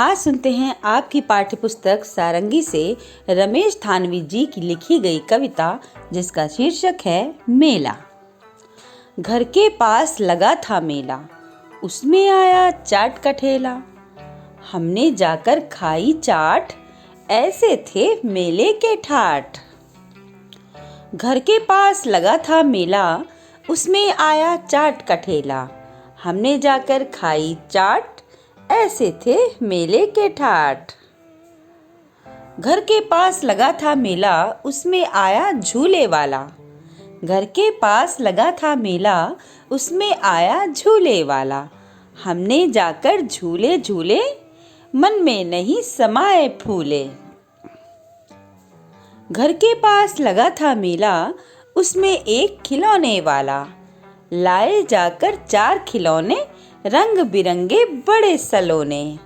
आज सुनते हैं आपकी पाठ्यपुस्तक सारंगी से रमेश थानवी जी की लिखी गई कविता जिसका शीर्षक है मेला। घर के पास लगा था मेला, उसमें आया चाट का ठेला। हमने जाकर खाई चाट, ऐसे थे मेले के ठाठ। घर के पास लगा था मेला, उसमें आया चाट का ठेला। हमने जाकर खाई चाट, ऐसे थे मेले के ठाठ। घर के पास लगा था मेला, उसमें आया झूले वाला। घर के पास लगा था मेला, उसमें आया झूले वाला। हमने जाकर झूले झूले, मन में नहीं समाए फूले। घर के पास लगा था मेला, उसमें एक खिलौने वाला। लाए जाकर 4 खिलौने, रंग बिरंगे बड़े सलोने।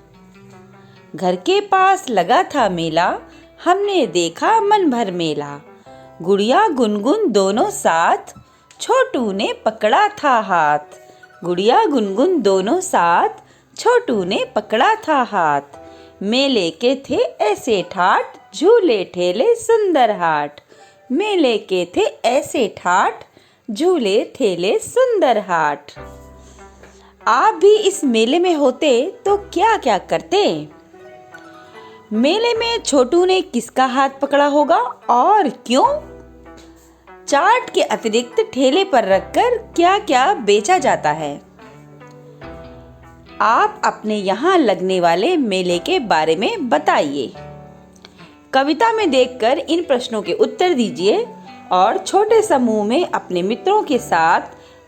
घर के पास लगा था मेला, हमने देखा मन भर मेला। गुड़िया गुनगुन दोनों साथ, छोटू ने पकड़ा था हाथ। गुड़िया गुनगुन दोनों साथ, छोटू ने पकड़ा था हाथ। मेले के थे ऐसे ठाठ, झूले ठेले सुंदर हाट। मेले के थे ऐसे ठाठ, झूले ठेले सुंदर हाट। आप भी इस मेले में होते तो क्या क्या करते? मेले में छोटू ने किसका हाथ पकड़ा होगा और क्यों? चाट के अतिरिक्त ठेले पर रखकर क्या क्या बेचा जाता है? आप अपने यहाँ लगने वाले मेले के बारे में बताइए। कविता में देखकर इन प्रश्नों के उत्तर दीजिए और छोटे समूह में अपने मित्रों के साथ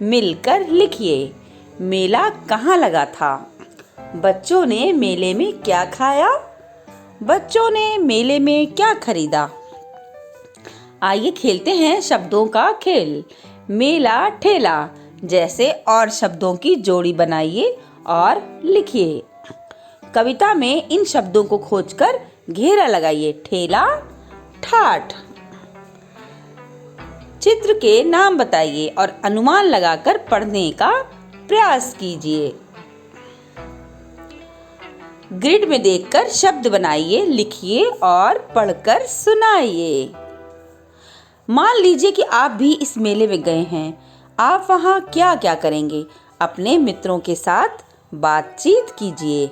मिलकर लिखिए। मेला कहाँ लगा था? बच्चों ने मेले में क्या खाया? बच्चों ने मेले में क्या खरीदा? आइए खेलते हैं शब्दों का खेल। मेला ठेला जैसे और शब्दों की जोड़ी बनाइए और लिखिए। कविता में इन शब्दों को खोजकर घेरा लगाइए। ठेला, ठाठ। चित्र के नाम बताइए और अनुमान लगाकर पढ़ने का प्रयास कीजिए। ग्रिड में देखकर शब्द बनाइए, लिखिए और पढ़कर सुनाइए। मान लीजिए कि आप भी इस मेले में गए हैं। आप वहां क्या क्या करेंगे? अपने मित्रों के साथ बातचीत कीजिए।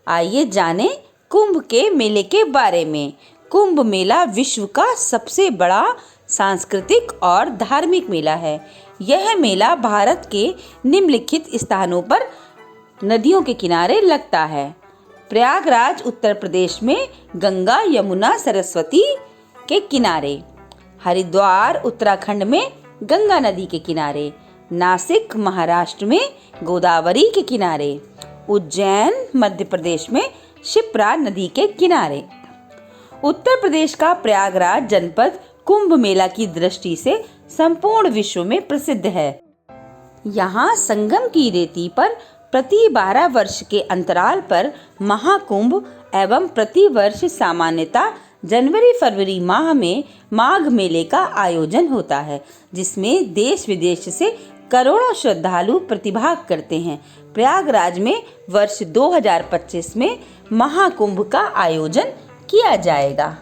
आइए जाने कुंभ के मेले के बारे में। कुंभ मेला विश्व का सबसे बड़ा सांस्कृतिक और धार्मिक मेला है। यह मेला भारत के निम्नलिखित स्थानों पर नदियों के किनारे लगता है। प्रयागराज उत्तर प्रदेश में गंगा यमुना सरस्वती के किनारे। हरिद्वार उत्तराखंड में गंगा नदी के किनारे। नासिक महाराष्ट्र में गोदावरी के किनारे। उज्जैन मध्य प्रदेश में शिप्रा नदी के किनारे। उत्तर प्रदेश का प्रयागराज जनपद कुंभ मेला की दृष्टि से संपूर्ण विश्व में प्रसिद्ध है। यहाँ संगम की रेती पर प्रति 12 वर्ष के अंतराल पर महाकुंभ एवं प्रति वर्ष सामान्यतः जनवरी-फरवरी माह में माघ मेले का आयोजन होता है, जिसमें देश विदेश से करोड़ों श्रद्धालु प्रतिभाग करते हैं। प्रयागराज में वर्ष 2025 में महाकुंभ का आयोजन किया जाएगा।